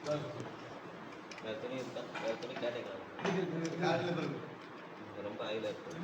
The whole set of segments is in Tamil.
துணி இருக்கா? துணி கேட்டேன் ரொம்ப ஆயில இருக்கு.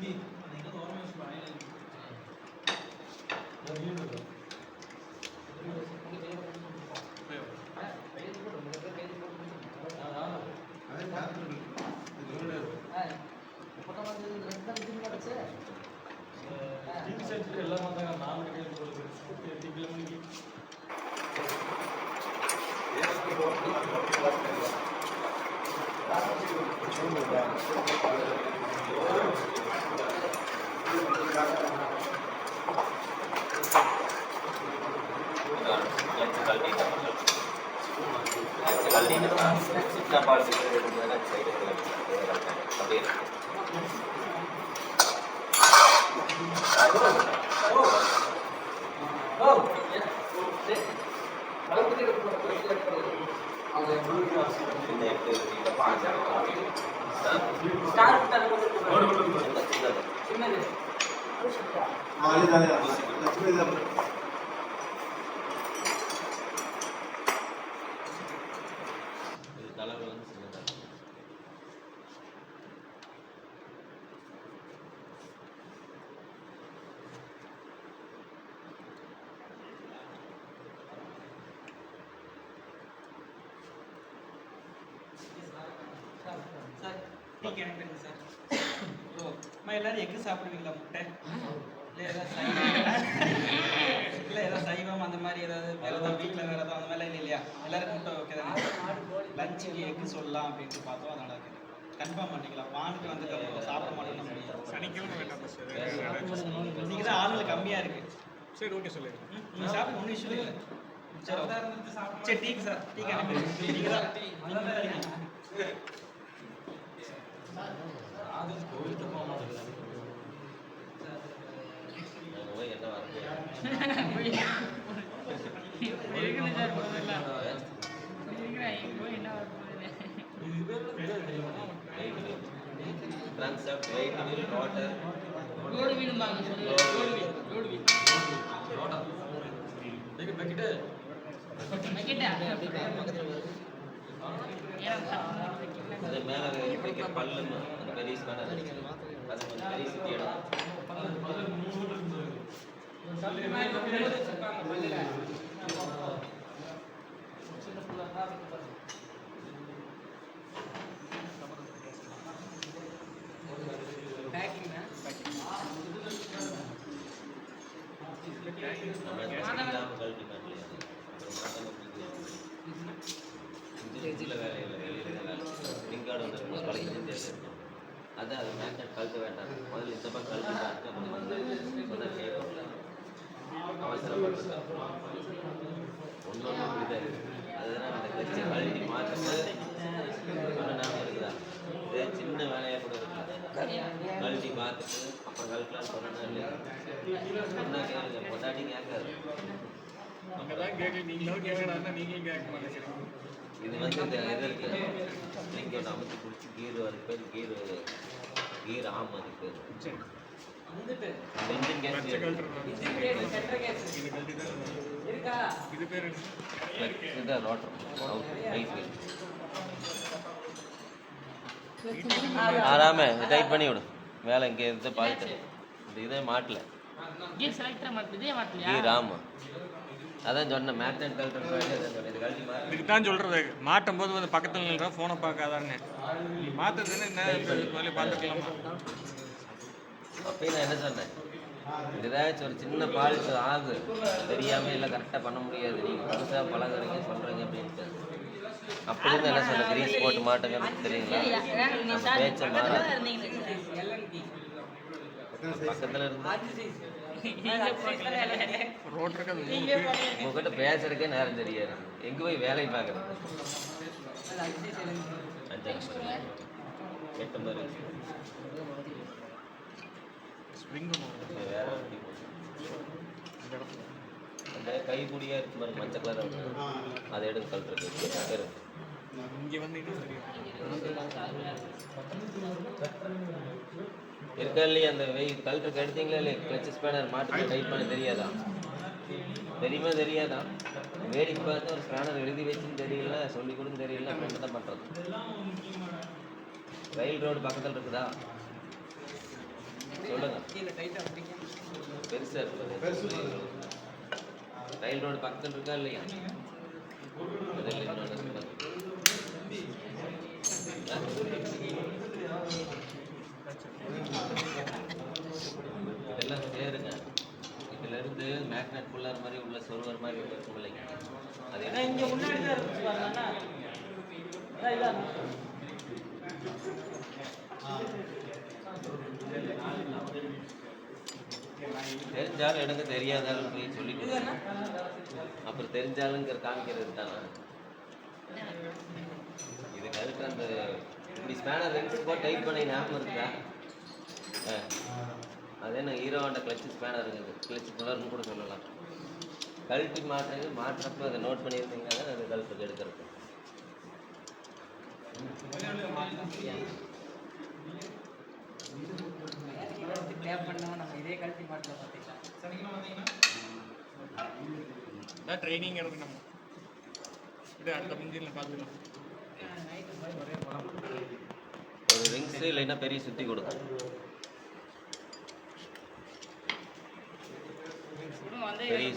எல்லாரும் எக்கு சாப்பிடுவீங்களா? முட்டை இல்லை ஏதாவது சைவம் அந்த மாதிரி ஏதாவது வேற ஏதாவது வீட்டில் வேற ஏதாவது அந்த மாதிரிலாம் இல்லையா? எல்லாருக்கும் முட்டை வைக்கிறதா லஞ்சுக்கு எக்கு சொல்லலாம் அப்படின்ட்டு பார்த்தோம். அதனால கன்ஃபார்ம் பண்ணிக்கலாம். வானுக்கு வந்து சாப்பிட மாட்டோம்னா முடியும். சனிக்கிழமை வேண்டாம் சார். இன்னைக்கு தான் ஆளுங்க கம்மியாக இருக்கு. சரி ஓகே சொல்லுங்க. நீங்கள் சாப்பிட ஒன்றும் இஷ்யூ இல்லை. சரி டீக்கு சார் டீ அனுப்பி நீங்கள் தான் Transact weight wheel rotor. Load wheel मांग load wheel. rotor. देखिए पैकेट है. पैकेट है. அது மேல வைக்க பல்லுமா அந்த பெரிய ஸ்பேனர் அது கொஞ்சம் பெரிய சிட்டியடா அதான் அது மேக்னெட் கழட்ட வேண்டாம். முதல்ல இந்த பக்கம் கழட்டி பார்த்து அப்புறம் வந்து கேட்கல அவசரப்படுறது ஒன்று இப்படிதான் இருக்குது. அதுதான் அந்த கட்சி கழட்டி மாற்ற ஞாபகம் இருக்குதா? இதே சின்ன வேலையாக கூட இருக்குது. கழட்டி பார்த்துட்டு அப்புறம் கழட்டலான்னு சொன்னா இல்லையா? சொன்னா கேளுங்க, பொண்டாட்டி கேட்காது. இது வந்து இந்த இது இருக்கு இங்கே ஒன்று அமைச்சு பிடிச்சி கீர் அதுக்கு பேர் கீர் ஆம் அதுக்கு பேர் இன்ஜின் கேஸ் இதுதான் ரோட்டர் ஆறாம டைட் பண்ணி விடும். வேலை இங்கே இருந்து பார்த்து இந்த இதே மாட்டல கீர் ஆமா அதான் சொன்னேன். மேக்னெட் இதுக்கு தான் சொல்கிறது, மாட்டும் போது வந்து பக்கத்தில் நில்ற ஃபோனை பார்க்காதான்னு மாற்றுறதுன்னு என்ன பார்த்துக்கலாமா? அப்பயும் நான் என்ன சொன்னேன், ஏதாச்சும் ஒரு சின்ன பால்ட்டு ஆகு தெரியாமல் இல்லை கரெக்டாக பண்ண முடியாது, நீங்கள் புதுசாக பழகுறீங்க சொல்கிறீங்க அப்படின்ட்டு. அப்படின்னு என்ன சொன்னேன், கிரீஸ் போட்டு மாட்டுங்கன்னு தெரியுங்களா? நம்ம பேச்ச மாறாது. பக்கத்தில் இருந்து உங்ககிட்ட பேசுறதுக்கே நேரம் தெரியாது. எங்க போய் வேலை பார்க்குறேன். 8 மாதிரி வேற அந்த கைப்பிடியா இருக்கு பாருங்க, மஞ்சள் கலர் அதை எடுங்க கழட்டுறது. இங்கே வந்து இருக்கா இல்லையா? அந்த கழட்டுக்கு எடுத்தீங்களா இல்லையா? கிளச் ஸ்பேனர் மாட்டுக்கு டைட் பண்ண தெரியாதா? தெரியுமா தெரியாதா? வேடிக்கை பார்த்து ஒரு ஸ்பேனர் எழுதி வச்சுன்னு தெரியல, சொல்லி கொடுன்னு தெரியல, அப்புறம் என்ன பண்ணுறது? ரயில் ரோடு பக்கத்தில் இருக்குதா? சொல்லுங்க. பெருசா இருக்குது. ரயில் ரோடு பக்கத்தில் இருக்கா இல்லையா? அதில் இன்னொன்று சொல்லுங்க. இதெல்லாம் சேருங்க. இதுல இருந்து மேக்னெட் புல்லர் மாதிரி உள்ள சொருவர் மாதிரி இருக்கும் இல்லைங்க, அது என்ன? இங்க முன்னாடி தான் இருக்கு பாருங்க. அதான் இதான். தெரிஞ்சாலும் எனக்கு தெரியாதாலும் போய் சொல்லி கொடுங்க. அப்புறம் தெரிஞ்சாலுங்கிற காமிக்கிறது தானே. இதுக்கு அதுக்கு அந்த இப்படி ஸ்பேனர் ரிங்ஸ் போட்டு டைப் பண்ணி ஞாபகம் இருக்குதா? அதே நான் ஹீரோவோட கிளச்சு ஸ்பேனர் இருக்குது, கிளச்சு புலர்னு கூட சொல்லலாம். கழட்டி மாட்டுறப்ப அதை நோட் பண்ணியிருந்தீங்கன்னா தான் அது கழுத்துக்கு எடுக்கிறது. ட்ரைனிங் இருக்கு நம்ம இது அடுத்த முந்தியில் பார்த்துக்கலாம். ஒரு ரிங்ஸ் இல்லைன்னா பெரிய சுற்றி கொடுக்கும். பெரிய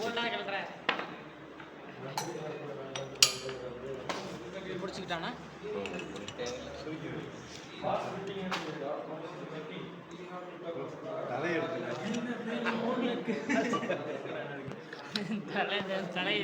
பிடிச்சிக்கிட்டானா? தலை